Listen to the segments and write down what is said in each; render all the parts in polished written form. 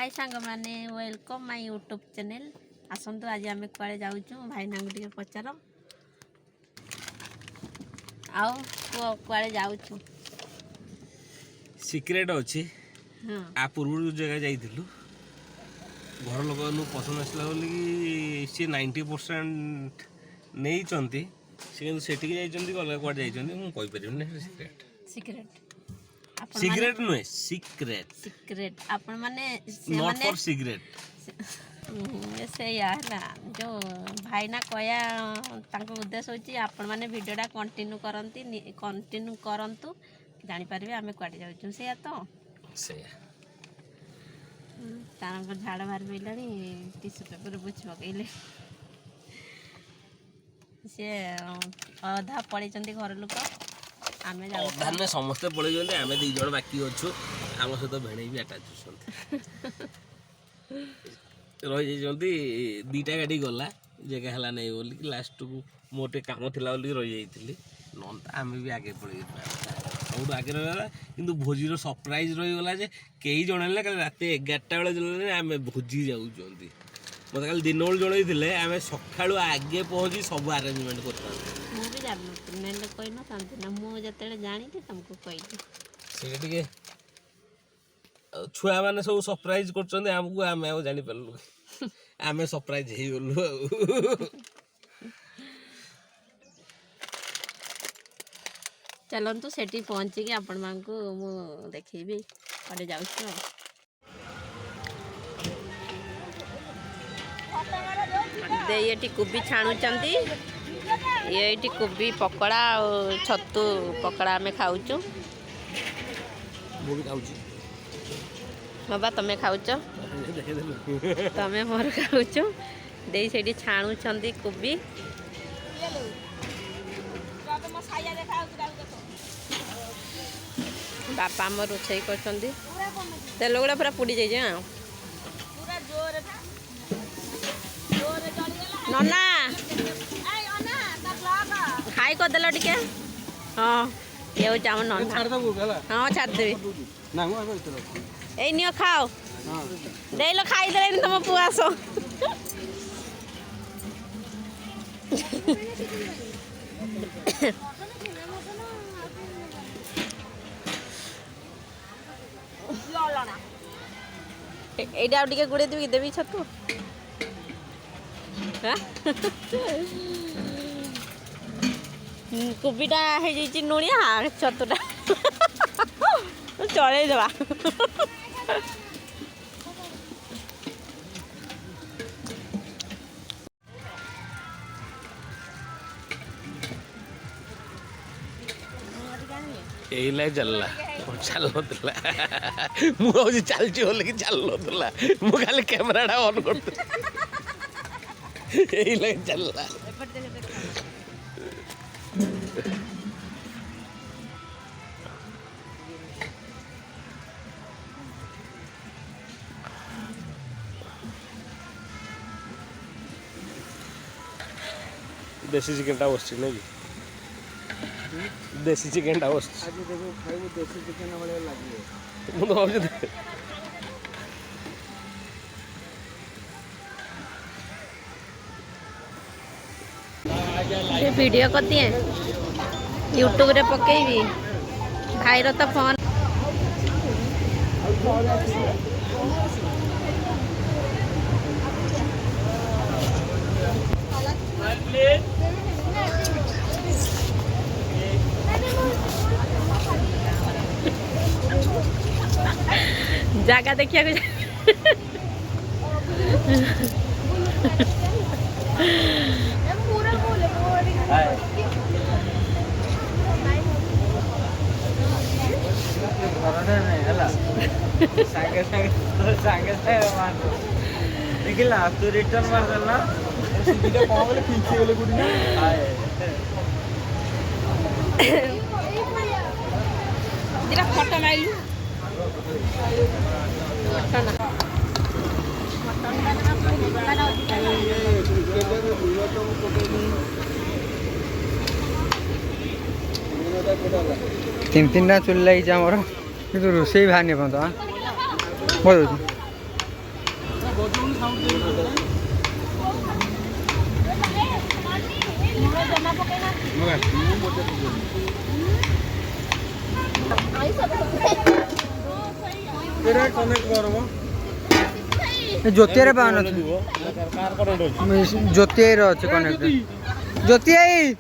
हाय सांग माने welcome my YouTube channel. आसतु आज आम कुआड़े जाऊँ भाईना टे पचार आड़े जाऊँ सिक्रेट अच्छी आ पूर्व जगह जाइलु घर लोक पसंद आसला बोली सी 90% नहीं चंती से जाइछंती अलग कुआडे जाइछंती मु कहि परिबिनी सिक्रेट सिक्रेट सिक्रेट नुहे सिक्रेट सिक्रेट आपण माने नॉट फॉर सिगरेट से है जो भाईना कहया उद्देश्य होची आपण माने वीडियोटा कंटिन्यू करंतु जानि पारबे आमे कुआडे जाउछु से तो से तार झाड़ बाहर पड़ानी टिश्यू पेपर बुझ पकईले सी अधा पड़े घर लोक आमे अधा समस्ते पड़े आमे दी जण बाकी अच्छु आम सहित भेड़े भी आटाच रही जाइए दीटा गाड़ी गला जगह है नहीं बोल लास्ट को मोटे कम थिला बोल रही जाइली आम भी आगे पड़े सब आगे रहीगला कि भोजीर सरप्राइज रहीगला कई जन रात 11टा बेले जन आम भोजी जाऊँ मत कल दिन बेल जन आम सका आगे पहुँची सब आरेंजमेंट कर छुआ मैंने सब सरप्राइज करमको आम जानी पार्लु आम सरप्राइज हो गलु चलतु से पहुँचिकी आपण मानक मु देखी कड़े जाऊँ ये कोबी छाणुंट ये कोबी पकड़ा और छतु पकड़ा आम खाऊँ बाबा तुम्हें खाऊच तमें मोर खाऊच दे से छाणुंट कोबी बापा आम रोषे कर तेल गुड़ा पूरा पुड़ी जाए नना खाई करदेल टे हाँ ये हूँ आम नना हाँ छाड़देवी ए नियो खाओ दे लो खाई दे तुम पु आस एटा टे गुड़े देवी देवी छतु कोबीटा है नुणिया छतुटा चल देवा यही चलला चल मुझे चलची बोले कि चल मु खाली कैमराटा ऑन कर यही चलला देसी चिकेन बस नहीं देसी चिकेन बस देसी चिकेन भाई लगे मुझे भाव वीडियो करती है यूट्यूब रे पकेबी भाई रो तो फोन जगह देखिया देखला तू रिटर्न मार देला सीधा कौन बोले पीछे वाले गुडी ना जरा फोटो माइलु तीन तीन चुली लगी आमर कि रोसे बाहर नहीं पाता बोल ज्योतिरे पावन ज्योति अच्छे कनेक्ट ज्योति आई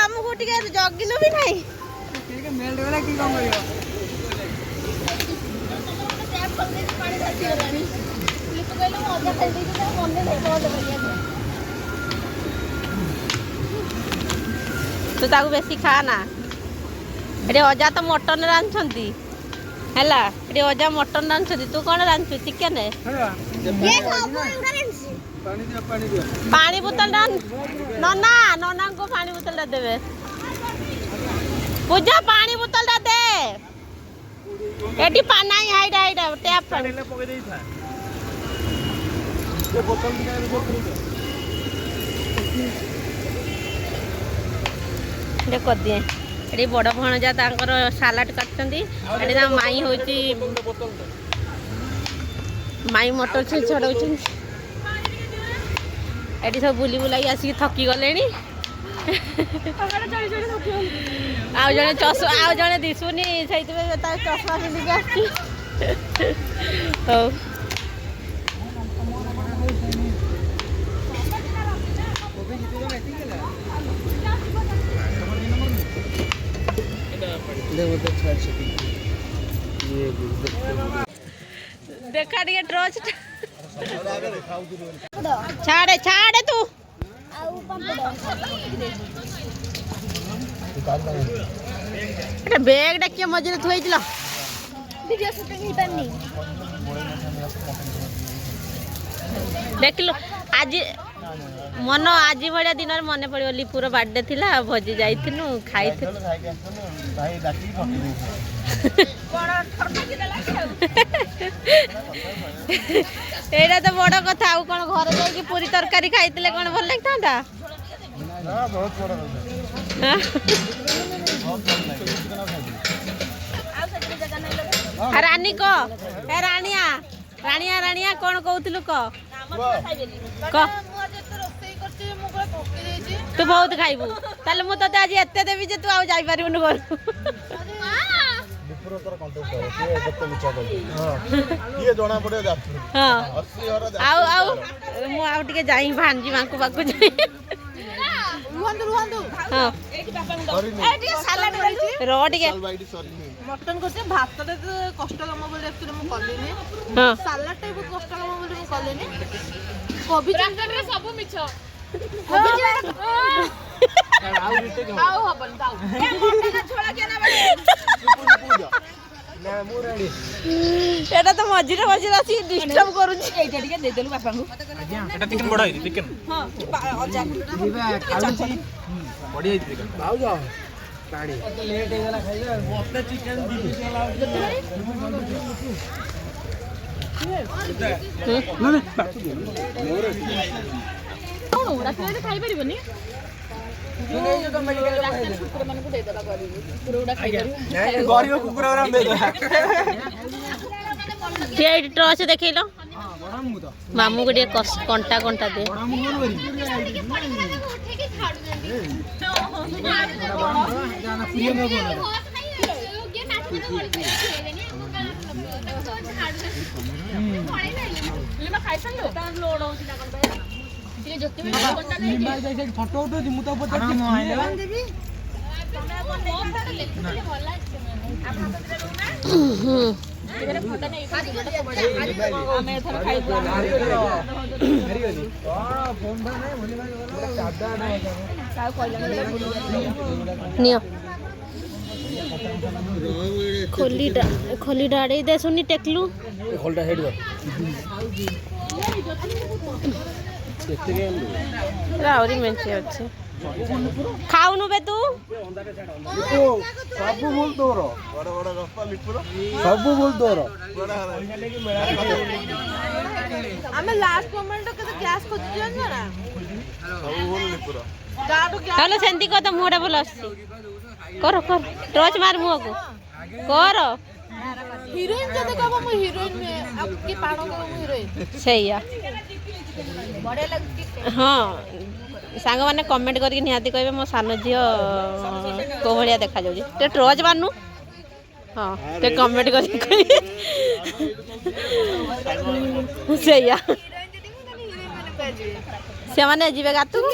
आमको टिके जगिलु भी नहीं तू ताकू बेसी खा ना एटे अजा तो मटन रांधछंती हैला एटे अजा मटन रांधछंती तू कौन रांधछु चिकन है पानी बोतल डाल नना नना को पानी बोतल दे देवे पूजा पानी बोतल दे एटी पाना ही हाइड हाइड टैप पानी ले पके देई था ये बोतल देखो दिए एटी बड़ भणजा तांकर सालाड काटछंती एटी ना माई होची माई मटर छे छडौछंती एटी सब बुली बुलाई आसी थकी गले आउ जने दिशुनी से चश्मा पिंधिक आसी देखा टे ट्रच छाड़े छाड़े तू बैग किए मझे थोड़ी देख लो आज मन आज भाया दिन मन पड़ो लिपुर बर्थडे थिला भोजी जाइथिनु खाइथिनु एटा तो बड़ कथा आउ कोन घर जाई पूरी तरकारी खाइतिले कोन भल लागतांता ना बहुत बड़ कथा रानी को ए रानिया रानिया रानिया कोन कहउथिलु को तू बहुत खाइबू ताले मु तते आज एते देबी जे तू आ जाई पारिबनु घर जाई भांजी मांकु पाकु जाई मटन करते भात कष्ट कम बोली एक्चुअली मु कलिनी सालाड टा बहुत कष्ट कम बोली मु कलिनी कोबी ब्राकेट रे सब मिछ आउ हबन दाउ ए मटन छोड़ा के ना बड़े ना मु रेडी एटा तो मझिरे मझिरे आसी डिस्टर्ब करूची एटा टिके दे देलु बापा को एटा चिकन बड़ा है चिकन हां अजा खाउची बड़ी है चिकन आउ जाओ पानी लेट हे गला खाइबे मते चिकन दी कौन रास्ते खाई परिबनी जो तो मेडिकल रास्ते कुकुर मन को दे देला करी कुकुर उडा खाई करी गरीब कुकुर ओरा दे दे के टॉर्च देखैलो मामू को दे कंटा कंटा दे फोटो उठो मु तो पचार खोली डाड़े दे सुनी टेकलू खोलटा हेड आहुरी मेंचे अच्छे ଖାଉନୁ ବେ ତୁ ସବୁ ଭୁଲ ତୋର ସବୁ ଭୁଲ ତୋର ଆମେ ଲାଷ୍ଟ ମୋମେଣ୍ଟ କେତେ ଗ୍ୟାସ୍ ଖୋଜୁଛୁ ଜାଣିଛ ନା ତାହେଲେ ସେମିତି କହ ତ ମୁହଁଟା ଭଲ ଆସୁଛି କର କର ଟର୍ଚ୍ଚ ମାର ମୁହଁକୁ କର ହିରୋଇନ ଯଦି କହିବ ମୁଁ ହିରୋଇନ ନୁହେଁ ଆଉ କି ପାଣ କହିବ ମୁଁ ହିରୋଇନ ସେଇଆ ବଢିଆ ଲାଗୁଛି ହଁ ସାଙ୍ଗମାନେ କମେଣ୍ଟ କରିକି ନିହାତି କହିବେ ମୋ ସାନ ଝିଅ କୋଉ ଭଳିଆ ଦେଖାଯାଉଛି ଟିକେ ଟର୍ଚ୍ଚ ମାରନୁ ହଁ ଟିକେ କମେଣ୍ଟ କରିକି କହିବେ ସେଇଆ ସେମାନେ ଯିବେ ଗାତକୁ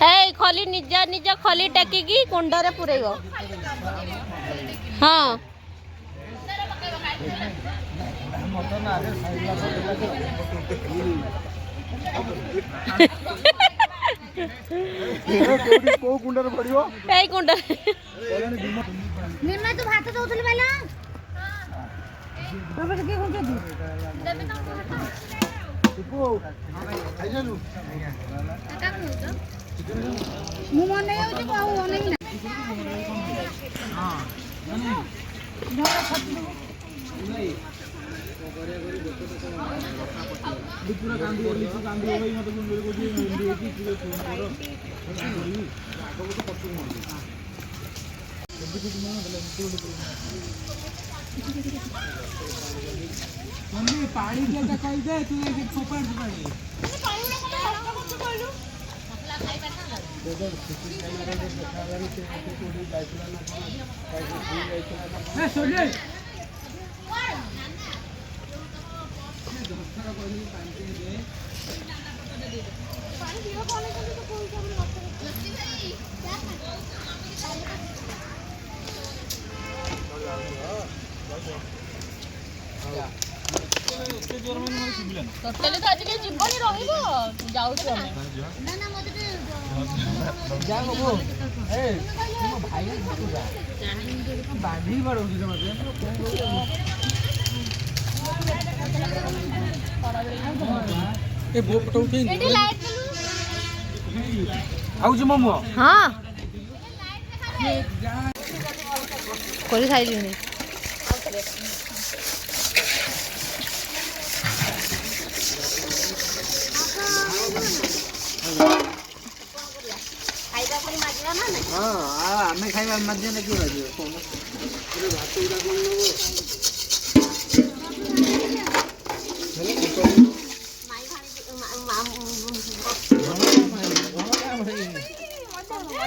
ହେଇ ଖଲି ନିଜ ନିଜ ଖଲି ଟେକିକି କୁଣ୍ଡରେ ପୁରେଇବ ହଁ କୋଉ କୁଣ୍ଡରେ ପଡିବ ଏଇ କୁଣ୍ଡରେ ନିର୍ମା ତୁ ଭାତ ଦଉଥିଲୁ ବେଲା ମୁଁ ମନେ ଯାଉଛି ଆଉ ଅନେଇ ନା ପାଣି ଦିଅ କହିଦେ ତୁ ଫୋପାଡୁ ପାଣି ଟୋଟାଲି ତ ଆଜି ଯିବନି ରହିବ ଯାଉଛୁ ଆମେ ନା ନା ମତେ ଯା ବାବୁ ଏ ମୋ ଭାଇ ବାନ୍ଧି ବାଡଉଛି ମତେ ଏ ବୋ ଫଟୋ ଉଠେଇ ଏଠି ଲାଇଟ୍ ଆଉଛି ମୋ ମୁହଁ ହଁ କରି ସାଇଲିଣି ହଁ ଆମେ ଖାଇବା ମାଧ୍ୟ କିଏ ବାଜିବ ଭାତ ଗୁଡା କଣ ନବ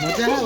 ମଜା ହବ